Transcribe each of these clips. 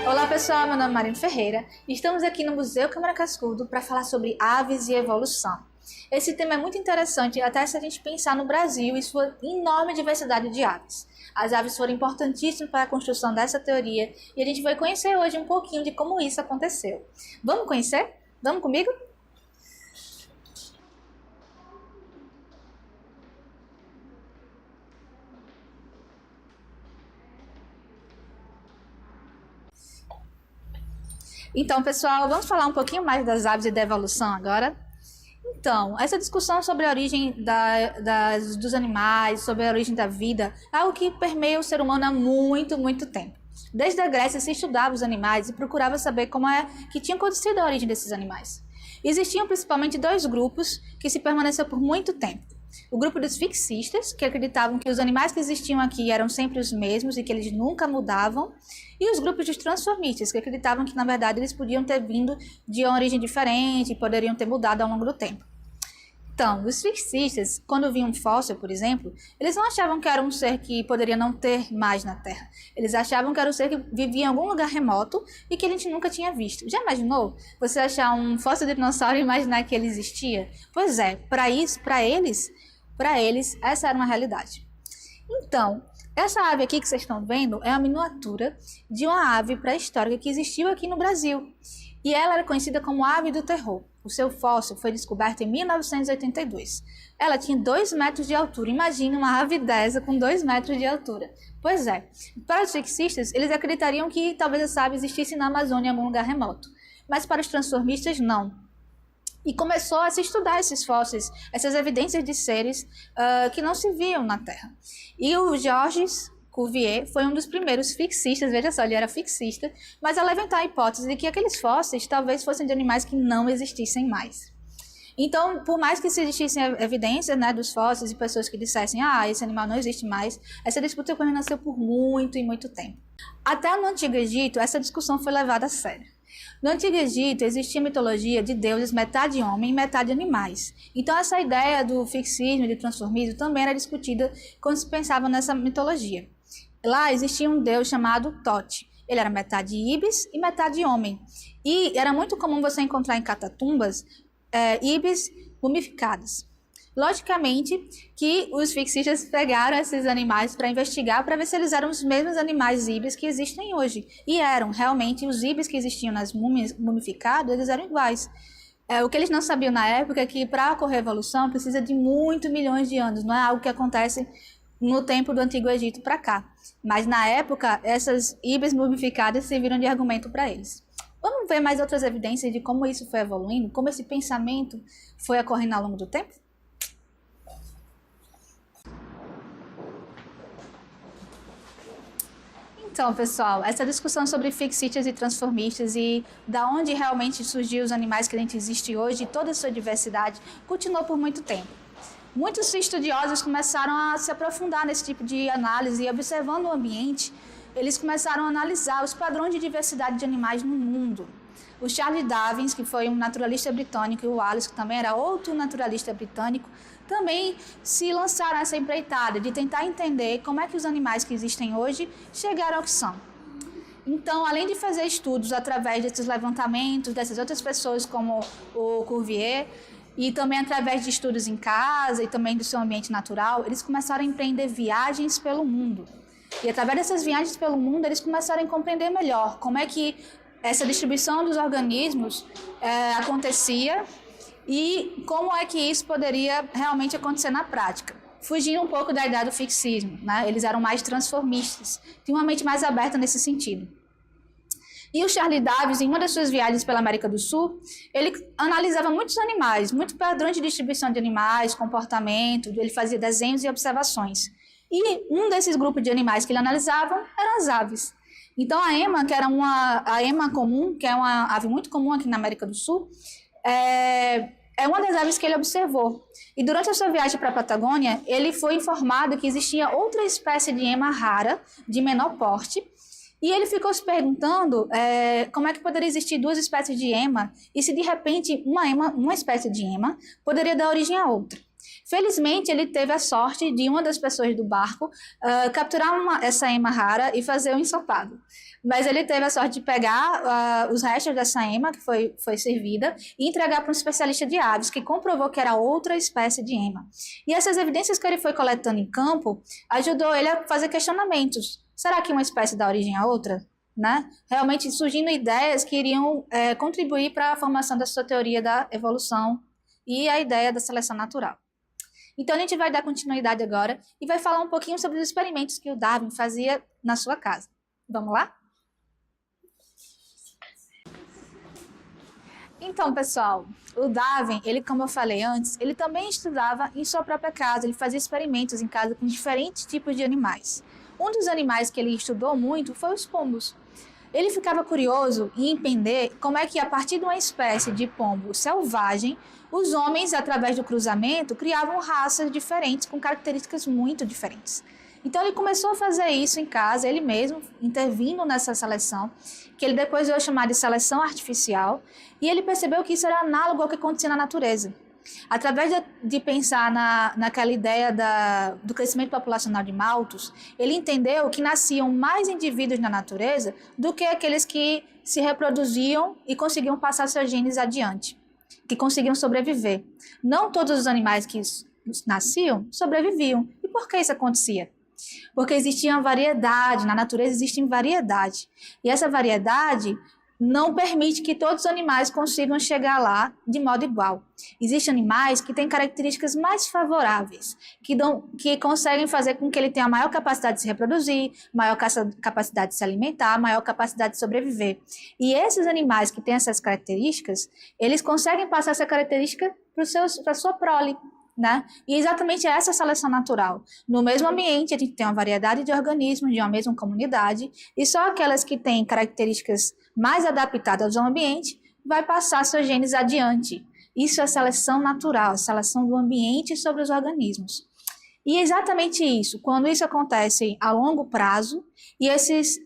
Olá pessoal, meu nome é Marina Ferreira e estamos aqui no Museu Câmara Cascudo para falar sobre aves e evolução. Esse tema é muito interessante até se a gente pensar no Brasil e sua enorme diversidade de aves. As aves foram importantíssimas para a construção dessa teoria e a gente vai conhecer hoje um pouquinho de como isso aconteceu. Vamos conhecer? Vamos comigo? Então, pessoal, vamos falar um pouquinho mais das aves e da evolução agora? Então, essa discussão sobre a origem dos animais, sobre a origem da vida, é algo que permeia o ser humano há muito tempo. Desde a Grécia se estudava os animais e procurava saber como é que tinha acontecido a origem desses animais. Existiam principalmente dois grupos que se permaneceram por muito tempo. O grupo dos fixistas, que acreditavam que os animais que existiam aqui eram sempre os mesmos e que eles nunca mudavam, e os grupos dos transformistas, que acreditavam que, na verdade, eles podiam ter vindo de uma origem diferente e poderiam ter mudado ao longo do tempo. Então, os fixistas, quando viam um fóssil, por exemplo, eles não achavam que era um ser que poderia não ter mais na Terra. Eles achavam que era um ser que vivia em algum lugar remoto e que a gente nunca tinha visto. Já imaginou você achar um fóssil de dinossauro e imaginar que ele existia? Pois é, para eles, essa era uma realidade. Então, essa ave aqui que vocês estão vendo é uma miniatura de uma ave pré-histórica que existiu aqui no Brasil. E ela era conhecida como ave do terror. O seu fóssil foi descoberto em 1982. Ela tinha 2 metros de altura. Imagina uma ave dessa com 2 metros de altura. Pois é, para os fixistas, eles acreditariam que talvez essa ave existisse na Amazônia em algum lugar remoto. Mas para os transformistas, não. E começou a se estudar esses fósseis, essas evidências de seres que não se viam na Terra. E o Georges Cuvier foi um dos primeiros fixistas, veja só, ele era fixista, mas a levantar a hipótese de que aqueles fósseis talvez fossem de animais que não existissem mais. Então, por mais que existissem evidências, né, dos fósseis e pessoas que dissessem esse animal não existe mais, essa disputa permaneceu por muito tempo. Até no Antigo Egito, essa discussão foi levada a sério. No Antigo Egito, existia mitologia de deuses metade homem e metade animais. Então, essa ideia do fixismo e do transformismo também era discutida quando se pensava nessa mitologia. Lá existia um deus chamado Tote. Ele era metade ibis e metade homem. E era muito comum você encontrar em catatumbas ibis mumificadas. Logicamente que os fixistas pegaram esses animais para investigar, para ver se eles eram os mesmos animais ibis que existem hoje. E eram, realmente, os ibis que existiam nas múmias mumificadas, eles eram iguais. O que eles não sabiam na época é que para ocorrer a evolução precisa de muitos milhões de anos, não é algo que acontece no tempo do Antigo Egito para cá. Mas na época, essas ibis mumificadas serviram de argumento para eles. Vamos ver mais outras evidências de como isso foi evoluindo, como esse pensamento foi ocorrendo ao longo do tempo? Então, pessoal, essa discussão sobre fixistas e transformistas e da onde realmente surgiu os animais que a gente existe hoje e toda a sua diversidade continuou por muito tempo. Muitos estudiosos começaram a se aprofundar nesse tipo de análise e, observando o ambiente, eles começaram a analisar os padrões de diversidade de animais no mundo. O Charles Darwin, que foi um naturalista britânico, e o Wallace, que também era outro naturalista britânico, também se lançaram a essa empreitada de tentar entender como é que os animais que existem hoje chegaram ao que são. Então, além de fazer estudos através desses levantamentos, dessas outras pessoas como o Cuvier, e também através de estudos em casa e também do seu ambiente natural, eles começaram a empreender viagens pelo mundo. E através dessas viagens pelo mundo, eles começaram a compreender melhor como é que essa distribuição dos organismos acontecia e como é que isso poderia realmente acontecer na prática. Fugindo um pouco da ideia do fixismo, né? Eles eram mais transformistas, tinham uma mente mais aberta nesse sentido. E o Charles Darwin, em uma das suas viagens pela América do Sul, ele analisava muitos animais, muitos padrões de distribuição de animais, comportamento, ele fazia desenhos e observações. E um desses grupos de animais que ele analisava eram as aves. Então a ema, a ema comum, que é uma ave muito comum aqui na América do Sul, é uma das aves que ele observou. E durante a sua viagem para a Patagônia, ele foi informado que existia outra espécie de ema rara, de menor porte, e ele ficou se perguntando como é que poderia existir 2 espécies de ema e se de repente uma espécie de ema poderia dar origem a outra. Felizmente, ele teve a sorte de uma das pessoas do barco capturar essa ema rara e fazer um ensopado. Mas ele teve a sorte de pegar os restos dessa ema, que foi servida, e entregar para um especialista de aves, que comprovou que era outra espécie de ema. E essas evidências que ele foi coletando em campo ajudou ele a fazer questionamentos. Será que uma espécie dá origem a outra? Né? Realmente surgindo ideias que iriam contribuir para a formação da sua teoria da evolução e a ideia da seleção natural. Então, a gente vai dar continuidade agora e vai falar um pouquinho sobre os experimentos que o Darwin fazia na sua casa. Vamos lá? Então, pessoal, o Darwin, ele, como eu falei antes, ele também estudava em sua própria casa, ele fazia experimentos em casa com diferentes tipos de animais. Um dos animais que ele estudou muito foi os pombos. Ele ficava curioso em entender como é que, a partir de uma espécie de pombo selvagem, os homens, através do cruzamento, criavam raças diferentes, com características muito diferentes. Então, ele começou a fazer isso em casa, ele mesmo, intervindo nessa seleção, que ele depois veio chamar de seleção artificial, e ele percebeu que isso era análogo ao que acontecia na natureza. Através de pensar naquela ideia do crescimento populacional de maltos, ele entendeu que nasciam mais indivíduos na natureza do que aqueles que se reproduziam e conseguiam passar seus genes adiante, que conseguiam sobreviver. Não todos os animais que nasciam sobreviviam. E por que isso acontecia? Porque existia uma variedade, na natureza existe variedade. E essa variedade não permite que todos os animais consigam chegar lá de modo igual. Existem animais que têm características mais favoráveis, que conseguem fazer com que ele tenha maior capacidade de se reproduzir, maior capacidade de se alimentar, maior capacidade de sobreviver. E esses animais que têm essas características, eles conseguem passar essa característica para a sua prole. Né? E exatamente essa seleção natural. No mesmo ambiente, a gente tem uma variedade de organismos de uma mesma comunidade, e só aquelas que têm características mais adaptadas ao ambiente vai passar seus genes adiante. Isso é seleção natural, seleção do ambiente sobre os organismos. E é exatamente isso, quando isso acontece a longo prazo, e esses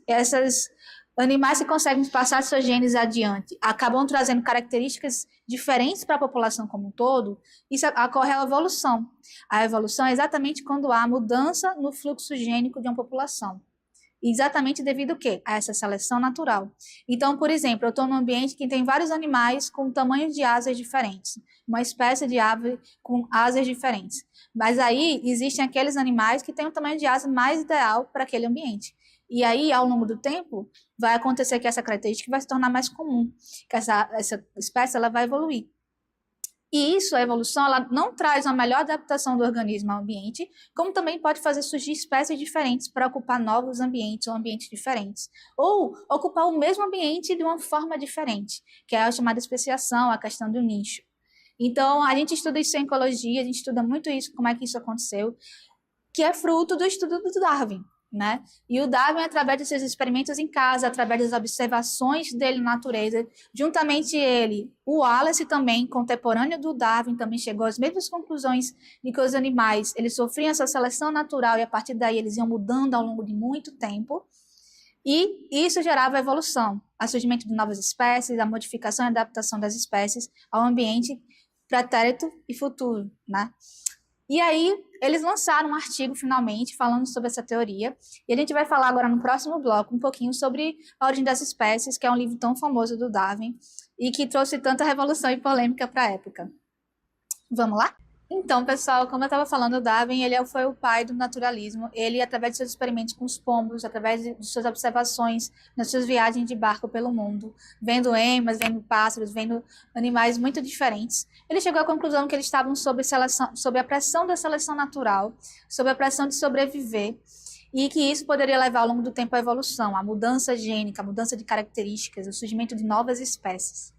animais que conseguem passar seus genes adiante acabam trazendo características diferentes para a população como um todo, isso ocorre a evolução. A evolução é exatamente quando há mudança no fluxo gênico de uma população. Exatamente devido ao quê? A essa seleção natural. Então, por exemplo, eu estou num ambiente que tem vários animais com tamanhos de asas diferentes, uma espécie de ave com asas diferentes. Mas aí existem aqueles animais que têm um tamanho de asa mais ideal para aquele ambiente. E aí, ao longo do tempo, vai acontecer que essa característica vai se tornar mais comum, que essa espécie ela vai evoluir. E isso, a evolução, ela não traz uma melhor adaptação do organismo ao ambiente, como também pode fazer surgir espécies diferentes para ocupar novos ambientes ou ambientes diferentes. Ou ocupar o mesmo ambiente de uma forma diferente, que é a chamada especiação, a questão do nicho. Então, a gente estuda isso em ecologia, a gente estuda muito isso, como é que isso aconteceu, que é fruto do estudo do Darwin. Né? E o Darwin, através de seus experimentos em casa, através das observações dele na natureza, juntamente ele, o Wallace também, contemporâneo do Darwin, também chegou às mesmas conclusões de que os animais eles sofriam essa seleção natural e a partir daí eles iam mudando ao longo de muito tempo. E isso gerava a evolução, o surgimento de novas espécies, a modificação e adaptação das espécies ao ambiente pretérito e futuro, né? E aí, eles lançaram um artigo, finalmente, falando sobre essa teoria. E a gente vai falar agora no próximo bloco um pouquinho sobre A Origem das Espécies, que é um livro tão famoso do Darwin e que trouxe tanta revolução e polêmica para a época. Vamos lá? Então, pessoal, como eu estava falando, o Darwin ele foi o pai do naturalismo. Ele, através de seus experimentos com os pombos, através de suas observações nas suas viagens de barco pelo mundo, vendo emas, vendo pássaros, vendo animais muito diferentes, ele chegou à conclusão que eles estavam sob a pressão da seleção natural, sob a pressão de sobreviver, e que isso poderia levar ao longo do tempo à evolução, à mudança gênica, à mudança de características, ao surgimento de novas espécies.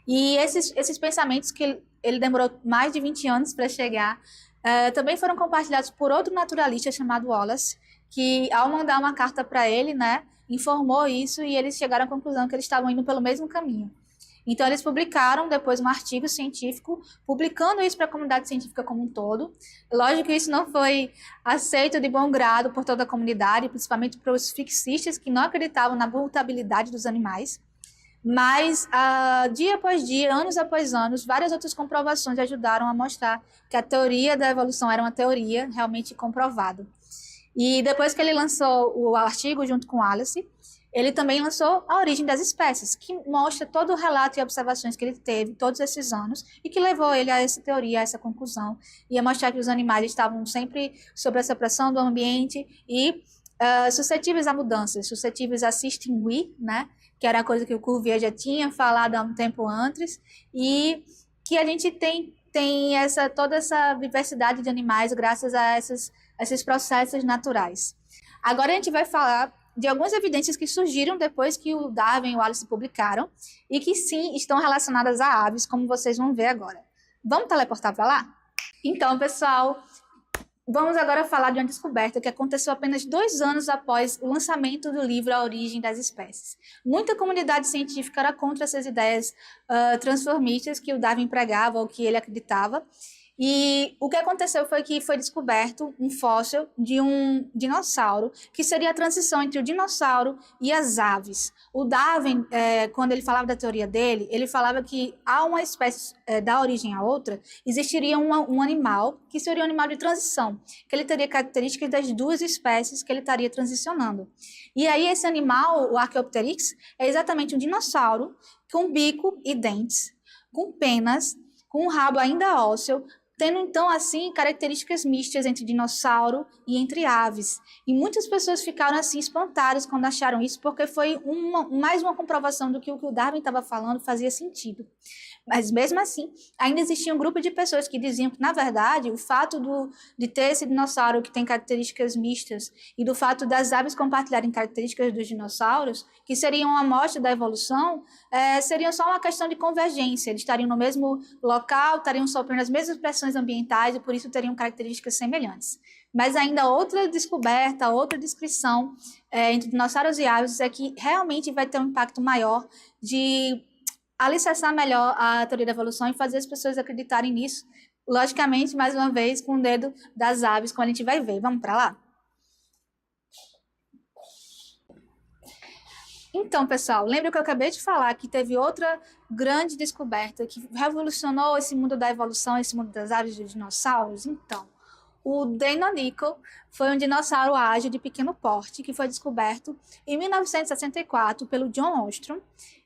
E esses pensamentos que ele demorou mais de 20 anos para chegar, também foram compartilhados por outro naturalista chamado Wallace, que ao mandar uma carta para ele, né, informou isso e eles chegaram à conclusão que eles estavam indo pelo mesmo caminho. Então eles publicaram depois um artigo científico, publicando isso para a comunidade científica como um todo. Lógico que isso não foi aceito de bom grado por toda a comunidade, principalmente para os fixistas que não acreditavam na mutabilidade dos animais. Mas, dia após dia, anos após anos, várias outras comprovações ajudaram a mostrar que a teoria da evolução era uma teoria realmente comprovada. E depois que ele lançou o artigo junto com Wallace, ele também lançou A Origem das Espécies, que mostra todo o relato e observações que ele teve todos esses anos e que levou ele a essa teoria, a essa conclusão, e a mostrar que os animais estavam sempre sob essa pressão do ambiente e suscetíveis a mudanças, suscetíveis a se extinguir, né? Que era a coisa que o Cuvier já tinha falado há um tempo antes, e que a gente tem toda essa diversidade de animais graças a esses processos naturais. Agora a gente vai falar de algumas evidências que surgiram depois que o Darwin e o Wallace publicaram e que sim estão relacionadas a aves, como vocês vão ver agora. Vamos teleportar para lá? Então, pessoal, vamos agora falar de uma descoberta que aconteceu apenas 2 anos após o lançamento do livro A Origem das Espécies. Muita comunidade científica era contra essas ideias transformistas que o Darwin pregava ou que ele acreditava. E o que aconteceu foi que foi descoberto um fóssil de um dinossauro, que seria a transição entre o dinossauro e as aves. O Darwin, quando ele falava da teoria dele, ele falava que há uma espécie da origem a outra, existiria um animal, que seria um animal de transição, que ele teria características das 2 espécies que ele estaria transicionando. E aí esse animal, o Archaeopteryx, é exatamente um dinossauro com bico e dentes, com penas, com um rabo ainda ósseo, tendo então assim características mistas entre dinossauro e entre aves. E muitas pessoas ficaram assim espantadas quando acharam isso, porque foi mais uma comprovação do que o Darwin estava falando fazia sentido. Mas mesmo assim, ainda existia um grupo de pessoas que diziam que, na verdade, o fato de ter esse dinossauro que tem características mistas e do fato das aves compartilharem características dos dinossauros, que seriam uma amostra da evolução, seriam só uma questão de convergência. Eles estariam no mesmo local, estariam sofrendo as mesmas pressões ambientais e, por isso, teriam características semelhantes. Mas ainda outra descoberta, outra descrição entre dinossauros e aves é que realmente vai ter um impacto maior de alicerçar melhor a teoria da evolução e fazer as pessoas acreditarem nisso, logicamente, mais uma vez, com o dedo das aves, como a gente vai ver. Vamos para lá? Então, pessoal, lembra que eu acabei de falar que teve outra grande descoberta que revolucionou esse mundo da evolução, esse mundo das aves e dos dinossauros? Então, o Deinonychus foi um dinossauro ágil de pequeno porte que foi descoberto em 1964 pelo John Ostrom,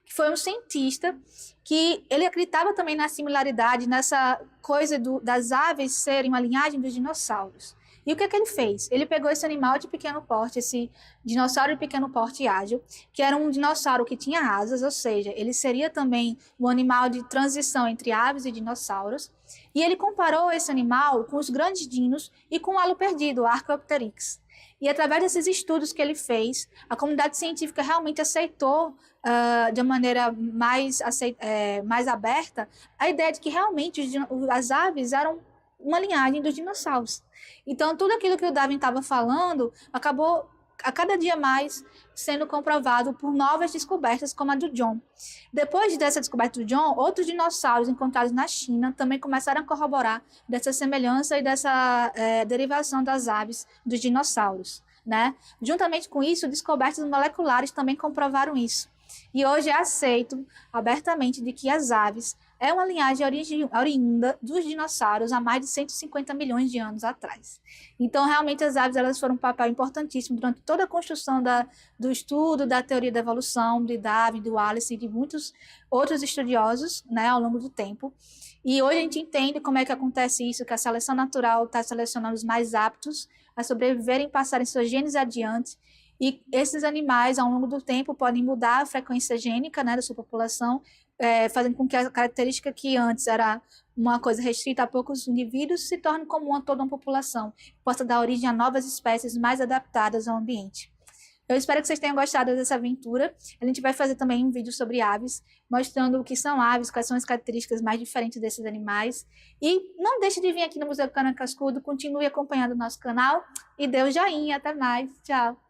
que foi um cientista que ele acreditava também na similaridade, nessa coisa das aves serem uma linhagem dos dinossauros. E o que ele fez? Ele pegou esse animal de pequeno porte, esse dinossauro de pequeno porte ágil, que era um dinossauro que tinha asas, ou seja, ele seria também um animal de transição entre aves e dinossauros, e ele comparou esse animal com os grandes dinos e com o alo perdido, o Archaeopteryx. E através desses estudos que ele fez, a comunidade científica realmente aceitou de uma maneira mais aberta a ideia de que realmente as aves eram uma linhagem dos dinossauros. Então, tudo aquilo que o Darwin estava falando acabou a cada dia mais sendo comprovado por novas descobertas como a do John. Depois dessa descoberta do John, outros dinossauros encontrados na China também começaram a corroborar dessa semelhança e dessa derivação das aves dos dinossauros, né? Juntamente com isso, descobertas moleculares também comprovaram isso. E hoje é aceito abertamente de que as aves é uma linhagem oriunda dos dinossauros há mais de 150 milhões de anos atrás. Então, realmente, as aves elas foram um papel importantíssimo durante toda a construção do estudo da teoria da evolução, de Darwin, de Wallace e de muitos outros estudiosos, né, ao longo do tempo. E hoje a gente entende como é que acontece isso, que a seleção natural está selecionando os mais aptos a sobreviverem e passarem seus genes adiante. E esses animais, ao longo do tempo, podem mudar a frequência gênica, né, da sua população, fazendo com que a característica que antes era uma coisa restrita a poucos indivíduos se torne comum a toda uma população, possa dar origem a novas espécies mais adaptadas ao ambiente. Eu espero que vocês tenham gostado dessa aventura. A gente vai fazer também um vídeo sobre aves, mostrando o que são aves, quais são as características mais diferentes desses animais. E não deixe de vir aqui no Museu do Cana Cascudo, continue acompanhando o nosso canal e dê um joinha. Até mais. Tchau!